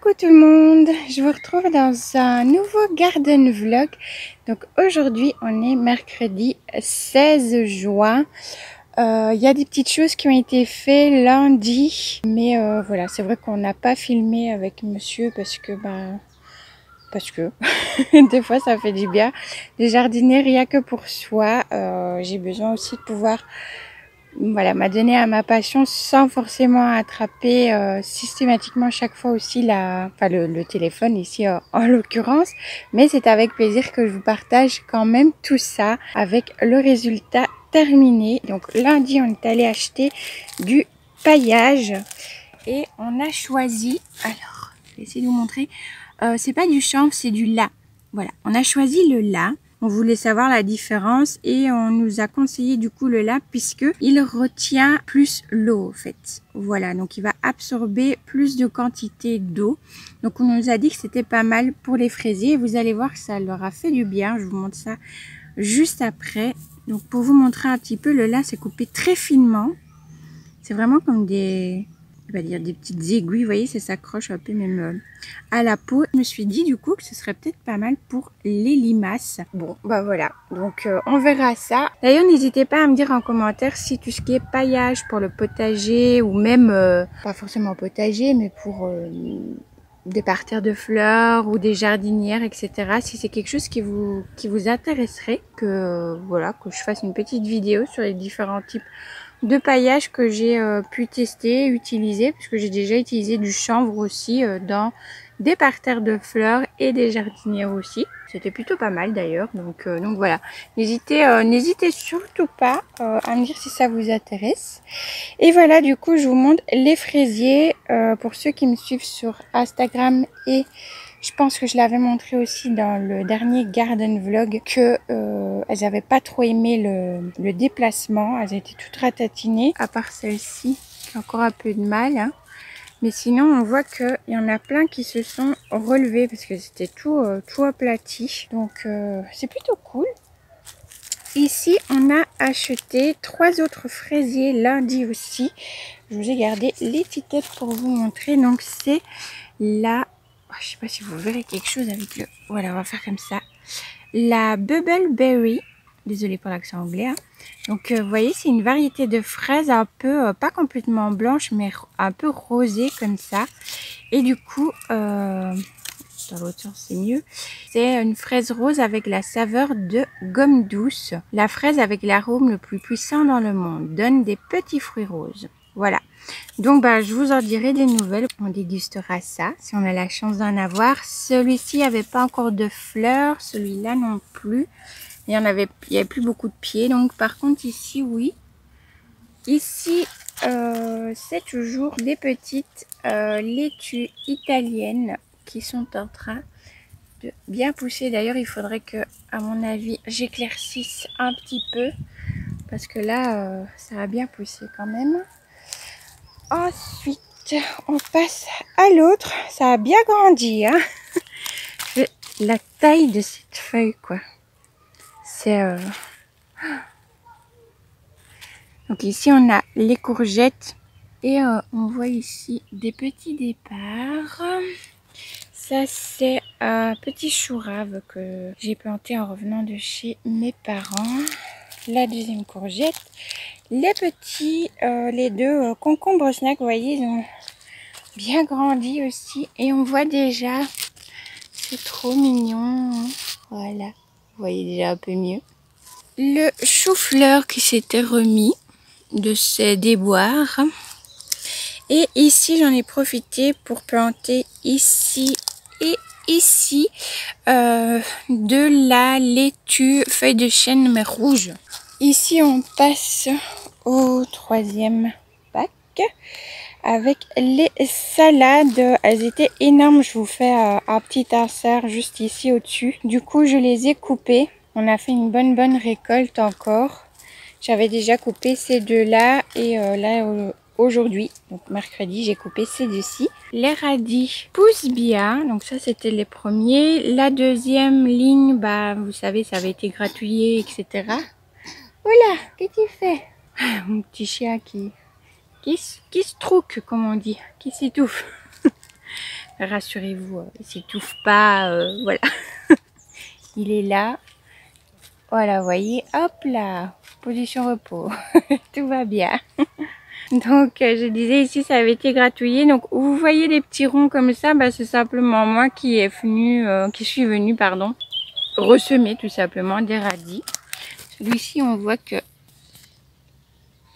Coucou tout le monde, je vous retrouve dans un nouveau garden vlog. Donc aujourd'hui on est mercredi 16 juin. Il y a des petites choses qui ont été faites lundi, mais voilà, c'est vrai qu'on n'a pas filmé avec monsieur parce que des fois ça fait du bien de jardiner rien que pour soi. J'ai besoin aussi de pouvoir m'adonner à ma passion sans forcément attraper systématiquement chaque fois aussi le téléphone ici en l'occurrence. Mais c'est avec plaisir que je vous partage quand même tout ça avec le résultat terminé. Donc lundi on est allé acheter du paillage et on a choisi, alors je vais essayer de vous montrer, c'est pas du chanvre, c'est du lin. Voilà, on a choisi le lin. On voulait savoir la différence et on nous a conseillé du coup le lin puisque il retient plus l'eau en fait. Voilà, donc il va absorber plus de quantité d'eau. Donc on nous a dit que c'était pas mal pour les fraisiers et vous allez voir que ça leur a fait du bien. Je vous montre ça juste après. Donc pour vous montrer un petit peu, le lin c'est coupé très finement. C'est vraiment comme des petites aiguilles, vous voyez, ça s'accroche un peu même à la peau. Je me suis dit du coup que ce serait peut-être pas mal pour les limaces. Bon, bah voilà, donc on verra ça. D'ailleurs, n'hésitez pas à me dire en commentaire si tout ce qui est paillage pour le potager ou même, pas forcément potager, mais pour des parterres de fleurs ou des jardinières, etc. Si c'est quelque chose qui vous intéresserait, que voilà, que je fasse une petite vidéo sur les différents types de paillage que j'ai pu tester, utiliser, parce que j'ai déjà utilisé du chanvre aussi dans des parterres de fleurs et des jardinières aussi. C'était plutôt pas mal d'ailleurs, donc voilà. N'hésitez surtout pas à me dire si ça vous intéresse. Et voilà, du coup je vous montre les fraisiers pour ceux qui me suivent sur Instagram, et je pense que je l'avais montré aussi dans le dernier garden vlog que elles n'avaient pas trop aimé le déplacement. Elles étaient toutes ratatinées, à part celle-ci qui a encore un peu de mal. Hein. Mais sinon, on voit qu'il y en a plein qui se sont relevés parce que c'était tout aplati. Donc, c'est plutôt cool. Ici, on a acheté 3 autres fraisiers lundi aussi. Je vous ai gardé l'étiquette pour vous montrer. Donc, c'est la... je sais pas si vous verrez quelque chose avec le... Voilà, on va faire comme ça. La Bubble Berry. Désolée pour l'accent anglais. Hein. Donc, vous voyez, c'est une variété de fraises un peu, pas complètement blanche, mais un peu rosée comme ça. Et du coup, dans l'autre sens, c'est mieux. C'est une fraise rose avec la saveur de gomme douce. La fraise avec l'arôme le plus puissant dans le monde. Donne des petits fruits roses. Voilà. Donc, je vous en dirai des nouvelles. On dégustera ça, si on a la chance d'en avoir. Celui-ci n'avait pas encore de fleurs. Celui-là non plus. Il y avait plus beaucoup de pieds. Donc, par contre, ici, oui. Ici, c'est toujours des petites laitues italiennes qui sont en train de bien pousser. D'ailleurs, il faudrait que, à mon avis, j'éclaircisse un petit peu. Parce que là, ça a bien poussé quand même. Ensuite, on passe à l'autre. Ça a bien grandi, hein. La taille de cette feuille, quoi. C'est... Donc ici, on a les courgettes. Et on voit ici des petits départs. Ça, c'est un petit chou rave que j'ai planté en revenant de chez mes parents. La deuxième courgette. Les petits, les deux concombres snack, vous voyez, ils ont bien grandi aussi. Et on voit déjà, c'est trop mignon. Voilà, vous voyez déjà un peu mieux. Le chou-fleur qui s'était remis de ses déboires. Et ici, j'en ai profité pour planter ici et ici de la laitue feuille de chêne mais rouge. Ici, on passe au troisième pack avec les salades. Elles étaient énormes. Je vous fais un petit insert juste ici au-dessus. Du coup, je les ai coupées. On a fait une bonne récolte encore. J'avais déjà coupé ces deux-là et là, aujourd'hui, donc mercredi, j'ai coupé ces deux-ci. Les radis poussent bien, donc ça c'était les premiers. La deuxième ligne, vous savez, ça avait été gratouillé, etc. Voilà, qu'est-ce que tu fais? Mon petit chien qui se trouque, comme on dit, qui s'étouffe. Rassurez-vous, il s'étouffe pas, voilà. Il est là. Voilà, vous voyez, hop là, position repos. Tout va bien. Donc, je disais ici, ça avait été gratouillé. Donc, où vous voyez des petits ronds comme ça, bah, c'est simplement moi qui suis venue, pardon, ressemer tout simplement des radis. Celui-ci, on voit que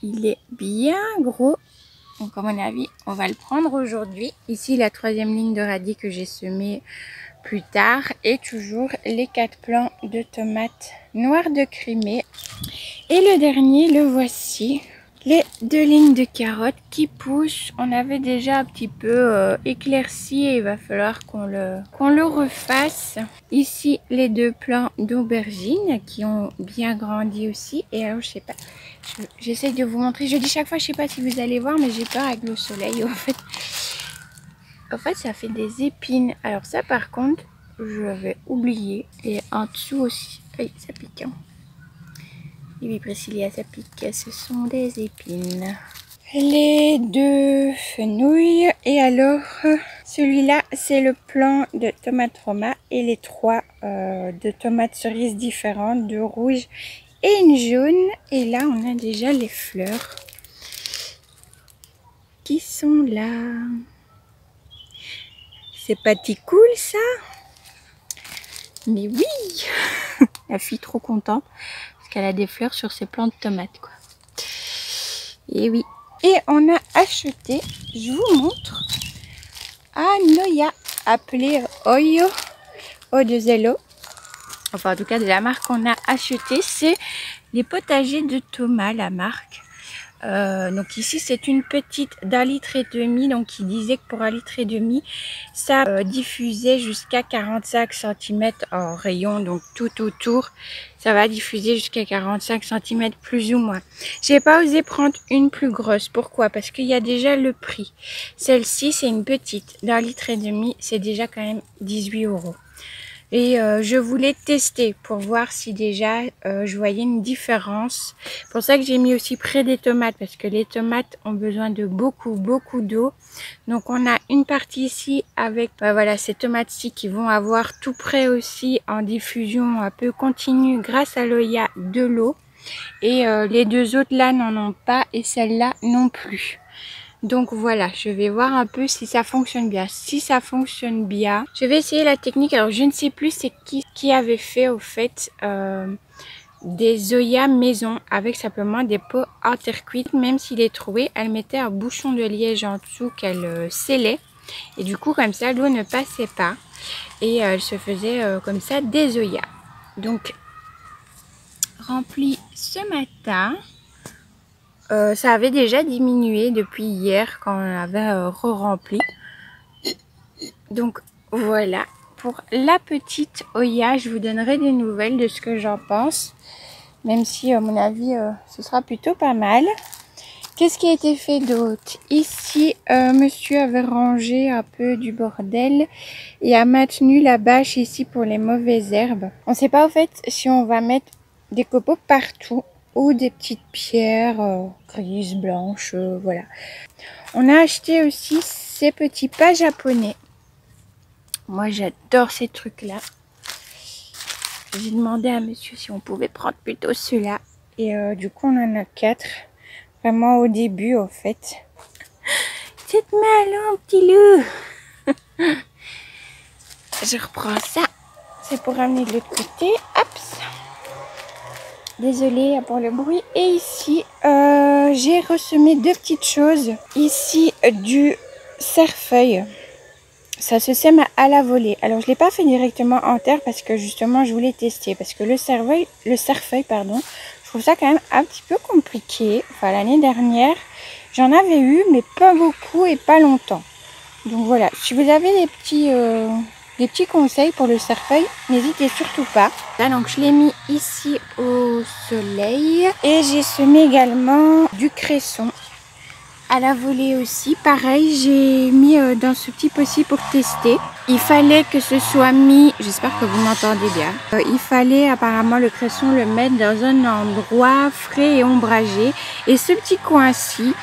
il est bien gros. Donc, à mon avis, on va le prendre aujourd'hui. Ici, la 3e ligne de radis que j'ai semé plus tard. Et toujours les 4 plants de tomates noires de Crimée. Et le dernier, le voici. Les 2 lignes de carottes qui poussent. On avait déjà un petit peu éclairci et il va falloir qu'on le refasse. Ici, les 2 plants d'aubergines qui ont bien grandi aussi. Et alors, je sais pas, j'essaie de vous montrer. Je dis chaque fois, je sais pas si vous allez voir, mais j'ai peur avec le soleil. En fait, ça fait des épines. Alors ça, par contre, je l'avais oublié. Et en dessous aussi. Oui, ça pique. Hein. Et oui, Priscilla, ça pique. Ce sont des épines. Les 2 fenouilles. Et alors, celui-là, c'est le plant de tomates Roma. Et les 3 de tomates cerises différentes, 2 rouges et une jaune. Et là, on a déjà les fleurs qui sont là. C'est pas si cool ça? Mais oui. La fille trop contente parce qu'elle a des fleurs sur ses plants de tomates quoi. Et oui. Et on a acheté, je vous montre, un Noya appelé Oyo O2LO. Enfin en tout cas de la marque qu'on a acheté, c'est les potagers de Thomas, la marque. Donc ici c'est une petite d'1,5 litre, donc il disait que pour 1,5 litre ça diffusait jusqu'à 45 cm en rayon, donc tout autour ça va diffuser jusqu'à 45 cm plus ou moins. J'ai pas osé prendre une plus grosse, pourquoi? Parce qu'il y a déjà le prix. Celle-ci c'est une petite d'1,5 litre, c'est déjà quand même 18 €. Et je voulais tester pour voir si déjà je voyais une différence. C'est pour ça que j'ai mis aussi près des tomates parce que les tomates ont besoin de beaucoup d'eau. Donc on a une partie ici avec voilà, ces tomates-ci qui vont avoir tout près aussi en diffusion un peu continue grâce à l'Oya de l'eau. Et les 2 autres là n'en ont pas et celle-là non plus. Donc voilà, je vais voir un peu si ça fonctionne bien. Si ça fonctionne bien, je vais essayer la technique. Alors je ne sais plus c'est qui avait fait au fait des Oya maison avec simplement des pots en terre cuite. Même s'il est troué, elle mettait un bouchon de liège en dessous qu'elle scellait. Et du coup comme ça l'eau ne passait pas. Et elle se faisait comme ça des Oya. Donc rempli ce matin. Ça avait déjà diminué depuis hier quand on avait re-rempli. Donc voilà, pour la petite Oya, je vous donnerai des nouvelles de ce que j'en pense. Même si à mon avis, ce sera plutôt pas mal. Qu'est-ce qui a été fait d'autre? Ici, monsieur avait rangé un peu du bordel et a maintenu la bâche ici pour les mauvaises herbes. On ne sait pas au fait si on va mettre des copeaux partout ou des petites pierres grises, blanches, voilà. On a acheté aussi ces petits pas japonais. Moi j'adore ces trucs là. J'ai demandé à monsieur si on pouvait prendre plutôt ceux-là. Et du coup on en a 4. Vraiment au début au fait. Cette main là, petit loup. Je reprends ça. C'est pour ramener de l'autre côté. Hop. Désolée pour le bruit. Et ici, j'ai ressemé 2 petites choses. Ici, du cerfeuil. Ça se sème à la volée. Alors, je ne l'ai pas fait directement en terre parce que justement, je voulais tester. Parce que le cerfeuil, pardon, je trouve ça quand même un petit peu compliqué. Enfin, l'année dernière, j'en avais eu, mais pas beaucoup et pas longtemps. Donc voilà, si vous avez des petits conseils pour le cerfeuil, n'hésitez surtout pas. Là, donc je l'ai mis ici au soleil. Et j'ai semé également du cresson à la volée aussi. Pareil, j'ai mis dans ce petit pot-ci pour tester. Il fallait que ce soit mis, j'espère que vous m'entendez bien. Il fallait apparemment le cresson le mettre dans un endroit frais et ombragé. Et ce petit coin-ci,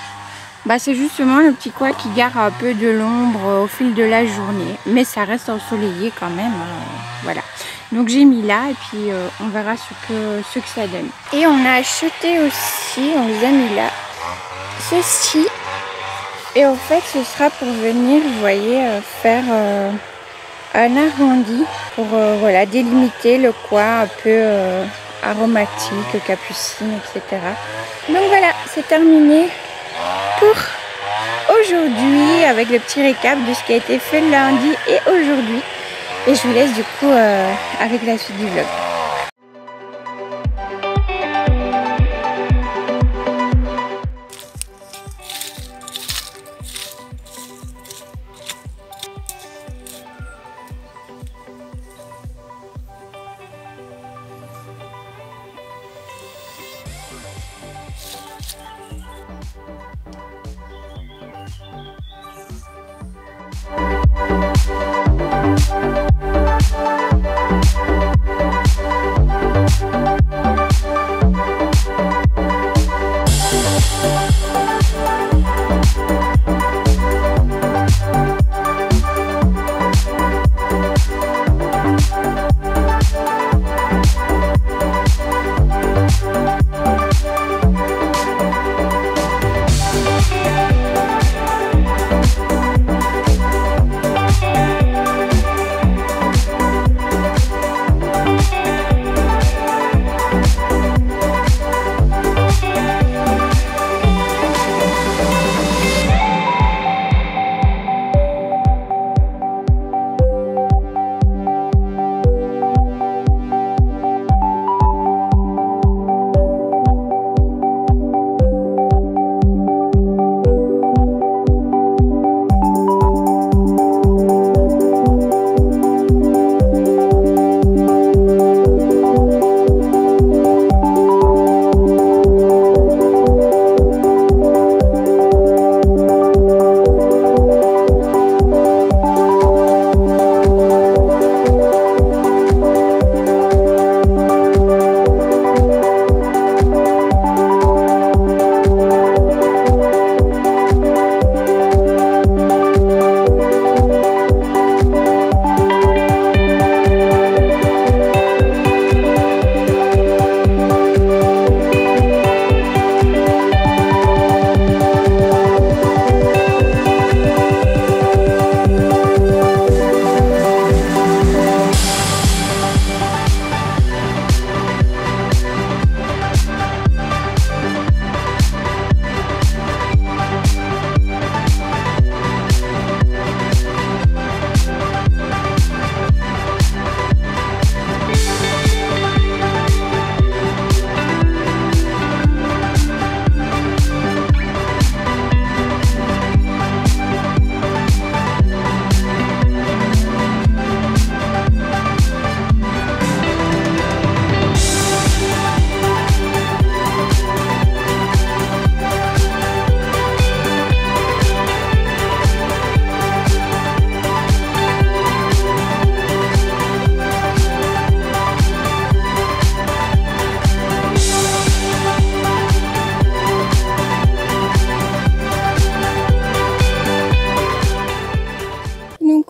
Bah, c'est justement le petit coin qui garde un peu de l'ombre au fil de la journée. Mais ça reste ensoleillé quand même. Voilà. Donc j'ai mis là et puis on verra ce que ça donne. Et on a acheté aussi, on les a mis là, ceci. Et en fait ce sera pour venir, vous voyez, faire un arrondi pour voilà, délimiter le coin un peu aromatique, capucine, etc. Donc voilà, c'est terminé pour aujourd'hui avec le petit récap de ce qui a été fait le lundi et aujourd'hui. Et je vous laisse du coup avec la suite du vlog.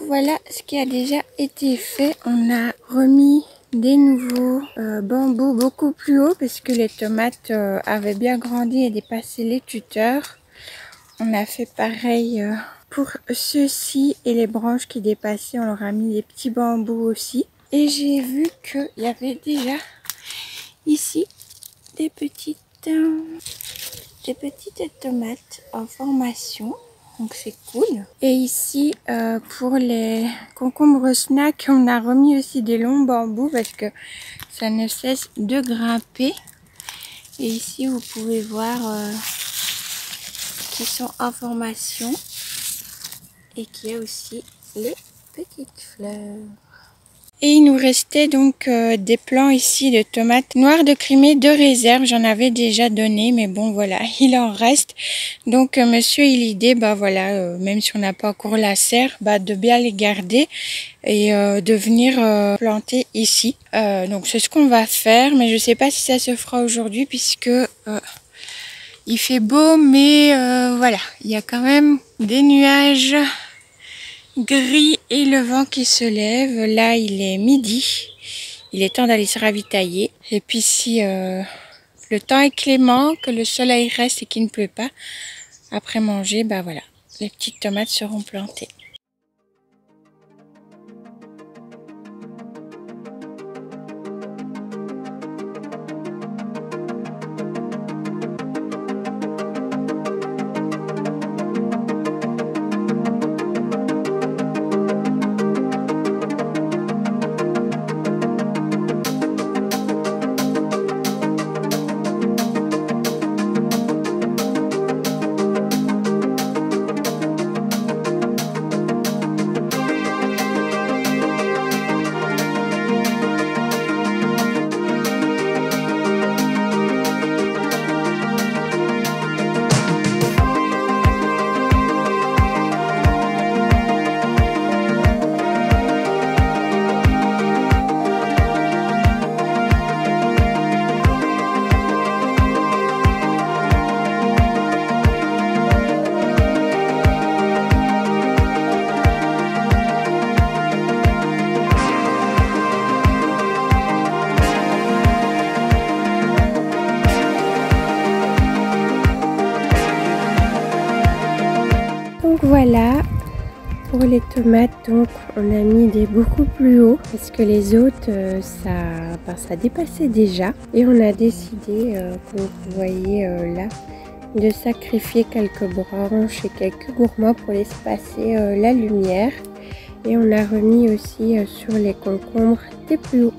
Voilà ce qui a déjà été fait. On a remis des nouveaux bambous beaucoup plus haut parce que les tomates avaient bien grandi et dépassé les tuteurs. On a fait pareil pour ceux-ci et les branches qui dépassaient. On leur a mis des petits bambous aussi. Et j'ai vu qu'il y avait déjà ici des petites tomates en formation. Donc c'est cool. Et ici, pour les concombres snack, on a remis aussi des longs bambous parce que ça ne cesse de grimper. Et ici, vous pouvez voir qu'ils sont en formation et qu'il y a aussi les petites fleurs. Et il nous restait donc des plants ici de tomates noires de Crimée de réserve. J'en avais déjà donné, mais bon voilà, il en reste. Donc monsieur a eu l'idée, bah voilà, même si on n'a pas encore la serre, bah de bien les garder et de venir planter ici. Donc c'est ce qu'on va faire, mais je sais pas si ça se fera aujourd'hui puisque Il fait beau, mais voilà, il y a quand même des nuages gris et le vent qui se lève. Là, il est midi. Il est temps d'aller se ravitailler. Et puis si le temps est clément, que le soleil reste et qu'il ne pleut pas, après manger, bah voilà, les petites tomates seront plantées. Donc voilà, pour les tomates, donc on a mis des beaucoup plus hauts parce que les autres, ça dépassait déjà. Et on a décidé, comme vous voyez là, de sacrifier quelques branches et quelques gourmands pour laisser passer la lumière. Et on a remis aussi sur les concombres des plus hauts.